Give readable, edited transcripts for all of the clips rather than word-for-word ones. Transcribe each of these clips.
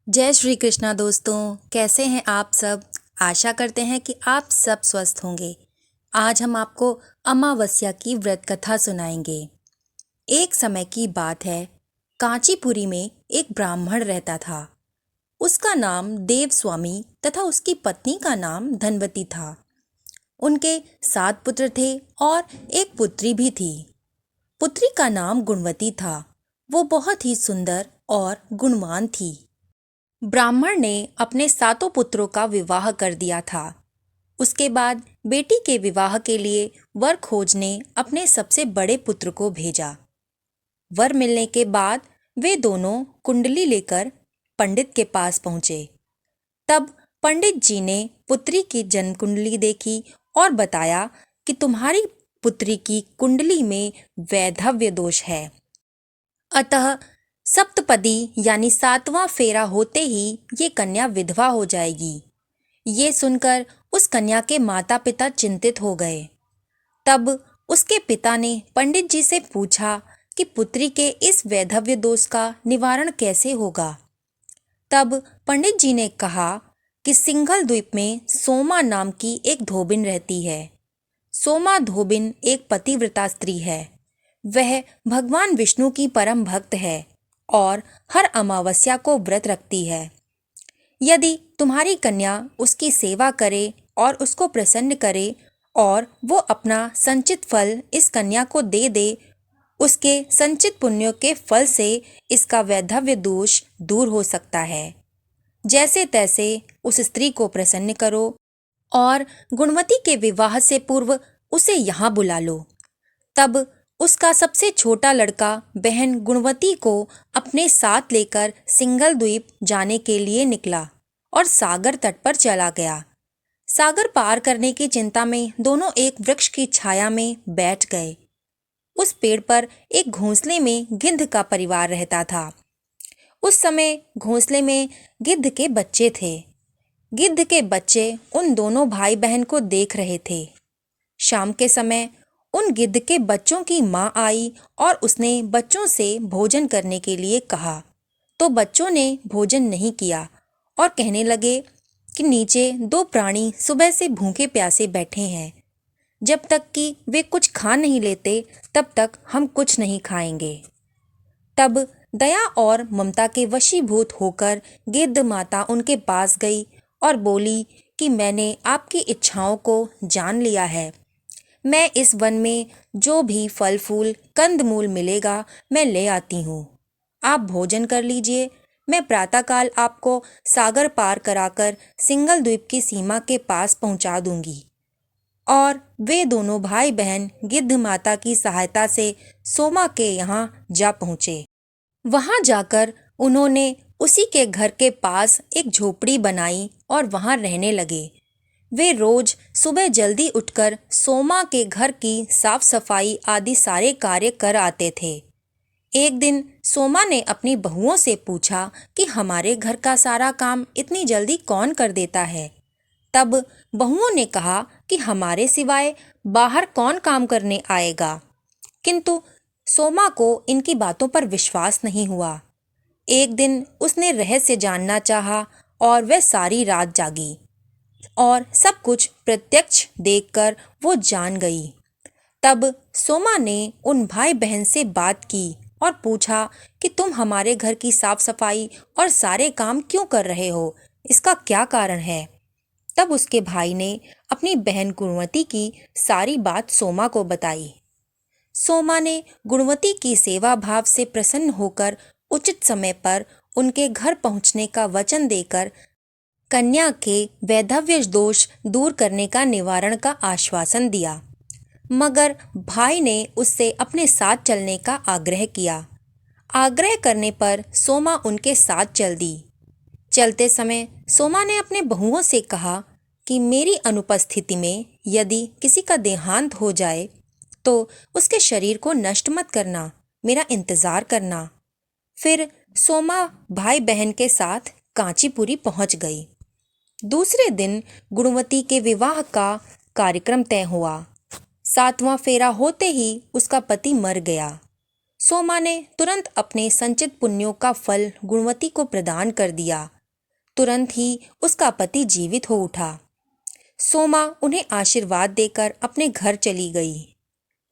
जय श्री कृष्णा दोस्तों, कैसे हैं आप सब। आशा करते हैं कि आप सब स्वस्थ होंगे। आज हम आपको अमावस्या की व्रत कथा सुनाएंगे। एक समय की बात है, कांचीपुरी में एक ब्राह्मण रहता था। उसका नाम देव स्वामी तथा उसकी पत्नी का नाम धनवती था। उनके 7 पुत्र थे और एक पुत्री भी थी। पुत्री का नाम गुणवती था। वो बहुत ही सुंदर और गुणवान थी। ब्राह्मण ने अपने 7 पुत्रों का विवाह कर दिया था। उसके बाद बेटी के विवाह के लिए वर खोजने अपने सबसे बड़े पुत्र को भेजा। वर मिलने के बाद वे दोनों कुंडली लेकर पंडित के पास पहुंचे। तब पंडित जी ने पुत्री की जन्म कुंडली देखी और बताया कि तुम्हारी पुत्री की कुंडली में वैधव्य दोष है। अतः सप्तपदी यानी 7वां फेरा होते ही ये कन्या विधवा हो जाएगी। ये सुनकर उस कन्या के माता पिता चिंतित हो गए। तब उसके पिता ने पंडित जी से पूछा कि पुत्री के इस वैधव्य दोष का निवारण कैसे होगा। तब पंडित जी ने कहा कि सिंघल द्वीप में सोमा नाम की एक धोबिन रहती है। सोमा धोबिन एक पतिव्रता स्त्री है। वह भगवान विष्णु की परम भक्त है और हर अमावस्या को व्रत रखती है। यदि तुम्हारी कन्या उसकी सेवा करे और उसको प्रसन्न करे और वो अपना संचित फल इस कन्या को दे दे, उसके संचित पुण्यों के फल से इसका वैधव्य दोष दूर हो सकता है। जैसे तैसे उस स्त्री को प्रसन्न करो और गुणवती के विवाह से पूर्व उसे यहाँ बुला लो। तब उसका सबसे छोटा लड़का बहन गुणवती को अपने साथ लेकर सिंघल द्वीप जाने के लिए निकला और सागर तट पर चला गया। सागर पार करने की चिंता में दोनों एक वृक्ष की छाया में बैठ गए। उस पेड़ पर एक घोंसले में गिद्ध का परिवार रहता था। उस समय घोंसले में गिद्ध के बच्चे थे। गिद्ध के बच्चे उन दोनों भाई बहन को देख रहे थे। शाम के समय उन गिद्ध के बच्चों की माँ आई और उसने बच्चों से भोजन करने के लिए कहा, तो बच्चों ने भोजन नहीं किया और कहने लगे कि नीचे 2 प्राणी सुबह से भूखे प्यासे बैठे हैं। जब तक कि वे कुछ खा नहीं लेते तब तक हम कुछ नहीं खाएंगे। तब दया और ममता के वशीभूत होकर गिद्ध माता उनके पास गई और बोली कि मैंने आपकी इच्छाओं को जान लिया है। मैं इस वन में जो भी फल फूल कंद मूल मिलेगा मैं ले आती हूँ। आप भोजन कर लीजिए। मैं प्रातःकाल आपको सागर पार कराकर सिंघल द्वीप की सीमा के पास पहुँचा दूंगी। और वे दोनों भाई बहन गिद्ध माता की सहायता से सोमा के यहाँ जा पहुँचे। वहाँ जाकर उन्होंने उसी के घर के पास एक झोपड़ी बनाई और वहाँ रहने लगे। वे रोज सुबह जल्दी उठकर सोमा के घर की साफ सफाई आदि सारे कार्य कर आते थे। एक दिन सोमा ने अपनी बहुओं से पूछा कि हमारे घर का सारा काम इतनी जल्दी कौन कर देता है। तब बहुओं ने कहा कि हमारे सिवाय बाहर कौन काम करने आएगा। किंतु सोमा को इनकी बातों पर विश्वास नहीं हुआ। एक दिन उसने रहस्य जानना चाहा और वह सारी रात जागी और सब कुछ प्रत्यक्ष देखकर वो जान गई। तब सोमा ने उन भाई बहन से बात की और पूछा कि तुम हमारे घर की साफ सफाई और सारे काम क्यों कर रहे हो, इसका क्या कारण है। तब उसके भाई ने अपनी बहन गुणवती की सारी बात सोमा को बताई। सोमा ने गुणवती की सेवा भाव से प्रसन्न होकर उचित समय पर उनके घर पहुंचने का वचन देकर कन्या के वैधव्य दोष दूर करने का निवारण का आश्वासन दिया। मगर भाई ने उससे अपने साथ चलने का आग्रह किया। आग्रह करने पर सोमा उनके साथ चल दी। चलते समय सोमा ने अपने बहुओं से कहा कि मेरी अनुपस्थिति में यदि किसी का देहांत हो जाए तो उसके शरीर को नष्ट मत करना, मेरा इंतजार करना। फिर सोमा भाई बहन के साथ कांचीपुरी पहुंच गई। दूसरे दिन गुणवती के विवाह का कार्यक्रम तय हुआ। 7वां फेरा होते ही उसका पति मर गया। सोमा ने तुरंत अपने संचित पुण्यों का फल गुणवती को प्रदान कर दिया। तुरंत ही उसका पति जीवित हो उठा। सोमा उन्हें आशीर्वाद देकर अपने घर चली गई।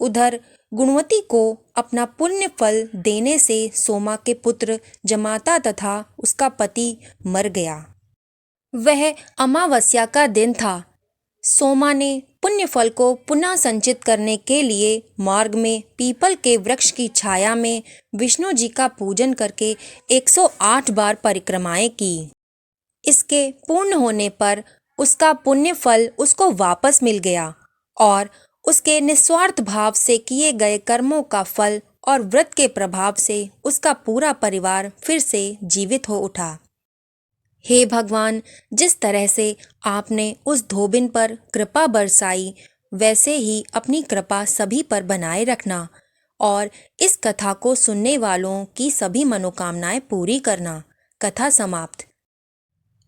उधर गुणवती को अपना पुण्य फल देने से सोमा के पुत्र जमाता तथा उसका पति मर गया। वह अमावस्या का दिन था। सोमा ने पुण्य फल को पुनः संचित करने के लिए मार्ग में पीपल के वृक्ष की छाया में विष्णु जी का पूजन करके 108 बार परिक्रमाएं की। इसके पूर्ण होने पर उसका पुण्य फल उसको वापस मिल गया और उसके निस्वार्थ भाव से किए गए कर्मों का फल और व्रत के प्रभाव से उसका पूरा परिवार फिर से जीवित हो उठा। हे भगवान, जिस तरह से आपने उस धोबिन पर कृपा बरसाई, वैसे ही अपनी कृपा सभी पर बनाए रखना और इस कथा को सुनने वालों की सभी मनोकामनाएं पूरी करना। कथा समाप्त।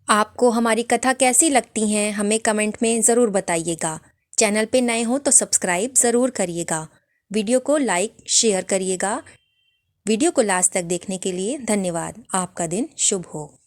आपको हमारी कथा कैसी लगती हैं हमें कमेंट में ज़रूर बताइएगा। चैनल पे नए हो तो सब्सक्राइब ज़रूर करिएगा। वीडियो को लाइक शेयर करिएगा। वीडियो को लास्ट तक देखने के लिए धन्यवाद। आपका दिन शुभ हो।